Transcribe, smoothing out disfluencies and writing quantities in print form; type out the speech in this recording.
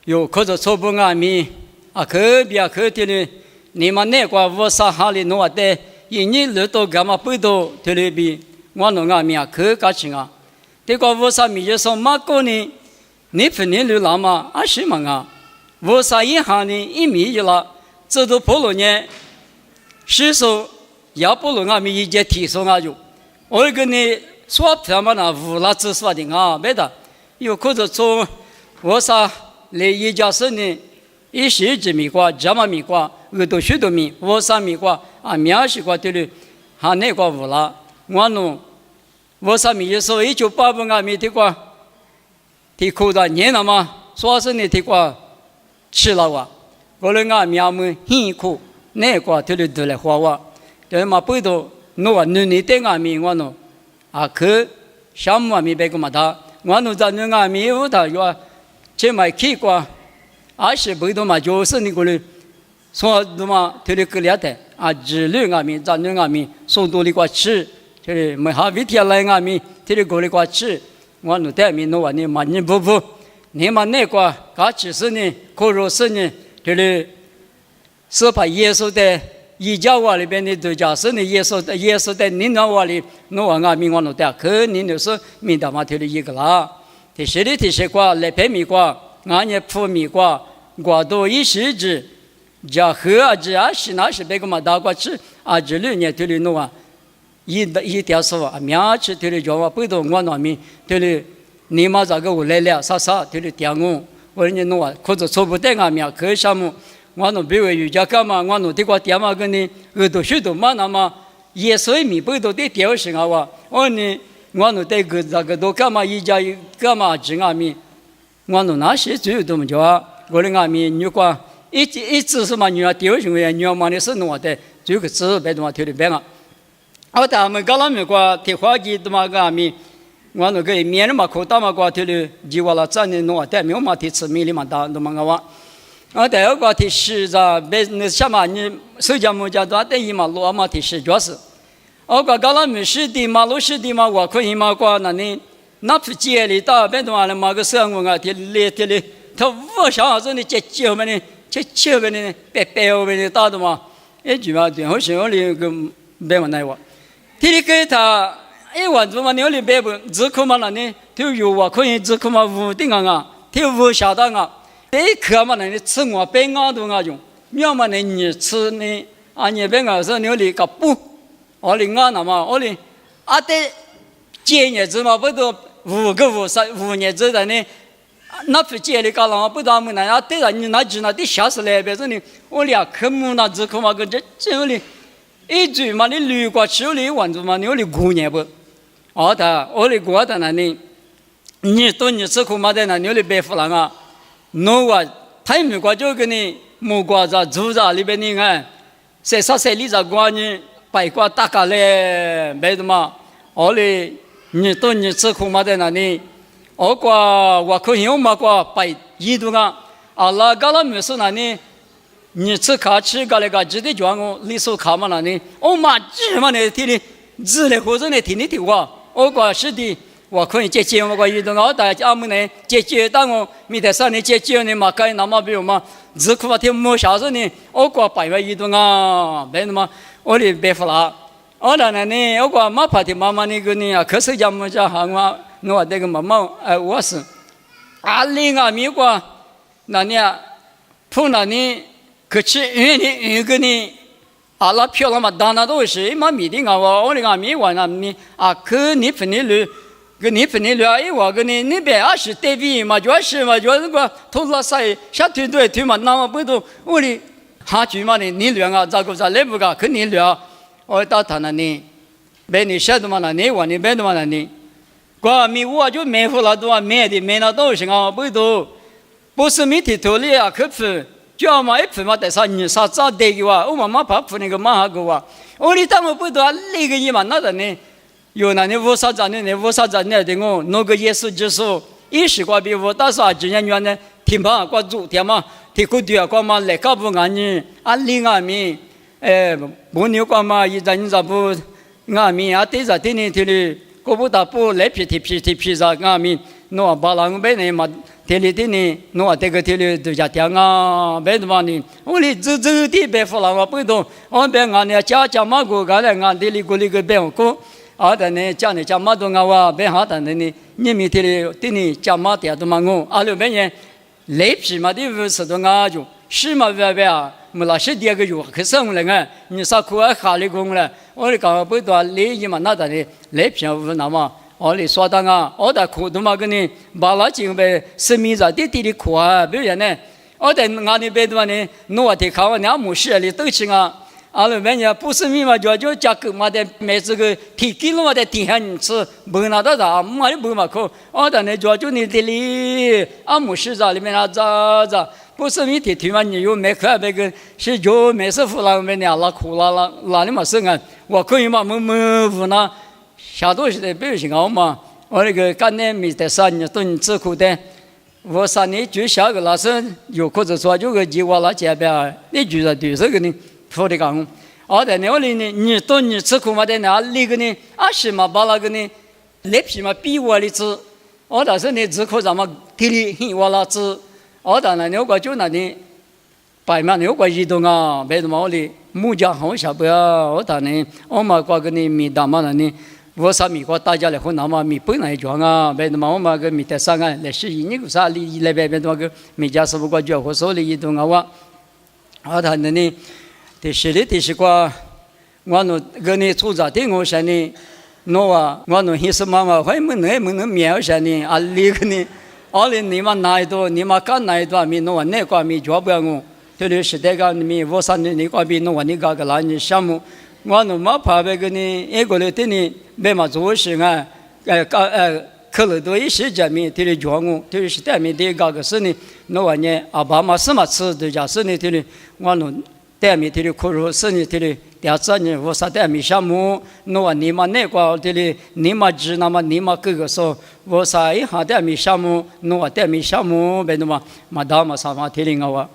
有可着错不阿弥啊，可别可的呢，你们那个我啥哈里弄的，一年来到干嘛不到这里边，我弄阿弥啊，可干情啊，这个我啥米就说马过呢，你分你流浪嘛，啊是嘛啊，我啥一行呢，一米一了，这都破了呢，是说要破了阿弥一节提升啊就，我跟你说他们那无拉子说的啊，别的，有可着从我啥。来一家生呢，一时之米瓜，这么米瓜，耳朵许多米，我三米瓜啊，苗西瓜对了，还那个无啦，我弄我三米的时候，1985啊米的瓜，提口的年了嘛，说是你的瓜吃了哇，我们啊苗们辛苦，那个对了对了花哇，对嘛不多，弄啊你的啊米我弄，啊可项目啊米别个嘛他，我弄在那啊米我他有。这买去过，而且不多嘛，就是你过来，说的嘛，特别可怜的啊，治疗阿弥，咱那阿弥，送多的过吃，这没哈维天来阿弥，特别过来过吃，我弄带米弄完呢，嘛你不，你嘛那个，搞吃是呢，可肉是呢，这里是把耶稣的一家话里边的都讲是呢，耶稣的你那话里弄完阿弥我弄带，可你就是明白嘛，特别一个啦。提示的提示瓜，来培米瓜，俺也铺米瓜，瓜多一时之，加河啊之啊是那是别个嘛大瓜吃啊之类呢，对哩弄啊，一条说啊，苗吃对哩叫我不懂我那米对哩，你妈这个我来了，啥对哩点我，我人家弄啊，或者错不对啊苗可项目，我弄比如瑜伽干嘛，我弄这个点嘛跟你耳朵许多嘛那么，也所以米不都得调性啊哇，我呢。我弄这个这个都干嘛一家干嘛治阿弥，我弄那些最多么叫啊？我的阿弥，你讲一直是嘛？你要丢什么呀？你要嘛的是弄的，这个字别多嘛，听得白啊？我他们搞了没过？提花机多嘛个阿弥，我那个面嘛可大嘛过听的，几万了咱的弄的，没有嘛提吃米里嘛大多嘛个哇。我第二个提十咋别那什么你手家木家多等于嘛罗嘛提十主要是。我搞了没事的嘛，老师的嘛，我可以嘛过那你那不接里打别的话了嘛个生活啊，天嘞，他我想着你接后面呢，接后面呢，白后面呢打的嘛，一句话对，好像我那个别问那话，天里给他一晚上嘛，你那白不只可嘛那呢，就有我可以只可嘛屋顶啊，就屋下的啊，一刻嘛那你吃我白啊都啊用，要么你吃呢啊你白啊说你那个不。我哩俺那嘛，我哩啊得几年子嘛，不都5年子的呢？那不接哩搞了，不当么呢？啊对了，你那句那得吓死来别说你，我俩科目那只科嘛个这里一句嘛你绿瓜吃哩完子嘛，你哩5年不？哦的，我哩过的那里，你多你吃苦嘛的那你哩白付了啊？弄啊，太没瓜就跟你木瓜子、竹子里边你看，谁里子瓜呢？白瓜大家嘞，没得嘛？我哩，你多你吃苦嘛在那里？我可以嘛瓜白一度啊，啊那搞了没事那里？你吃卡吃个那个直接叫我里手卡嘛那里？我嘛只嘛那天里，只嘞或者那天里听话，我是的，我可以解决我一度啊，大家阿们呢解决当我明天上呢解决呢嘛，该那么比如嘛，只苦嘛听没啥子呢，我白话一度啊，没得嘛。我哩白付了，我那呢，我讲马怕的妈妈那个呢啊，可是家么家喊我，我那个妈妈我是，啊另外米个那呢，碰那呢，可吃一个呢，啊那漂亮嘛，当然都是嘛米的啊，我哩啊米完了呢，啊可你分的路，个你分的路啊，我个呢那边啊是对比嘛，就是那个头拉塞下推嘛，那么不都我哩。哈句嘛呢？你聊啊，咋个来不个？跟你聊，我到他那里，别你晓得嘛？那你问你别的嘛？那你，光米我就没付了多啊，没那多少啊？不多，不是米提头里啊，可付，叫嘛一付嘛，但是你啥早得个哇？我妈妈怕付那个马哈个哇，我哩当我不多那个一嘛，那的呢？有那你五啥子呢？五啥子呢？的我弄个耶稣就是一时过比我大啥今年原来挺胖，过主天嘛。提古对啊，光嘛来搞不安尼，啊另外面，不牛光嘛，一咱不安面啊，对着对呢对哩，过不大不来皮子安面，弄把人被人嘛天里的呢，我这个天里都家听啊，别的嘛呢，我哩走的别服了，我不懂，我别俺呢家马古干了，俺这里过里个别过，啊的呢家马多俺哇，别哈的呢，你们天里的呢家马点都嘛我，阿六别人来皮嘛的不是都俺就，是嘛别啊，没拉是第二个月，可是我们个，你啥苦啊哈里工了，我哩刚不多来一嘛那的呢，来皮不那么。我哩说当啊，我的苦都嘛跟你把那几个生命在地里苦啊，不然呢，我在俺那边的话呢，我的看我俩没事哩都去啊，阿拉边呢不是密码就加个嘛的买这个提给了嘛的底下你吃，不拿到啥，嘛就不嘛可，我的呢就你这里啊没事在里面啊咋，不是密提嘛你有买块那个是就买师傅那边呢拉苦拉的嘛是啊，我可以嘛没无那。下多时的不行啊嘛，我那个干年没得啥，你都你吃苦的。我3年就下个老师有或者说有个计划了这边，你觉得对这个呢？说的讲，啊的呢我哩呢，你都你吃苦嘛的那那个呢，啊是嘛把那个呢，来皮嘛比我的吃，我但是呢吃苦咱们地里我那吃，我当然我就那里，白嘛我移动啊，别的嘛我哩木匠好下不要，我当然我嘛挂个呢米大嘛那呢。我啥米国大家来混，那么米本来装啊，别的嘛我嘛个米得上啊，来是你个啥哩来边的嘛个米家师傅过叫我手里移动啊我，啊他那呢，的是的的是过，我那个呢出家的我说呢，我那黑色妈妈还没能苗说呢，啊那个呢，啊哩你嘛哪一多，你嘛干哪一多米弄那个米做不了我，这里是这个米我3年那个米弄你个那你项目。我那么怕那个呢，一个人的呢，没嘛做事啊，可能多一些家面，这里教我，这里是对面的个是呢，那玩意啊，爸妈什么吃的家是呢，这里我那对面这里可如是呢，这里第二呢，我啥对面项目，那玩你嘛那个这里你嘛知那么你嘛哥哥说，我啥一下对面项目，那对面项目别的嘛，大嘛啥嘛这里我。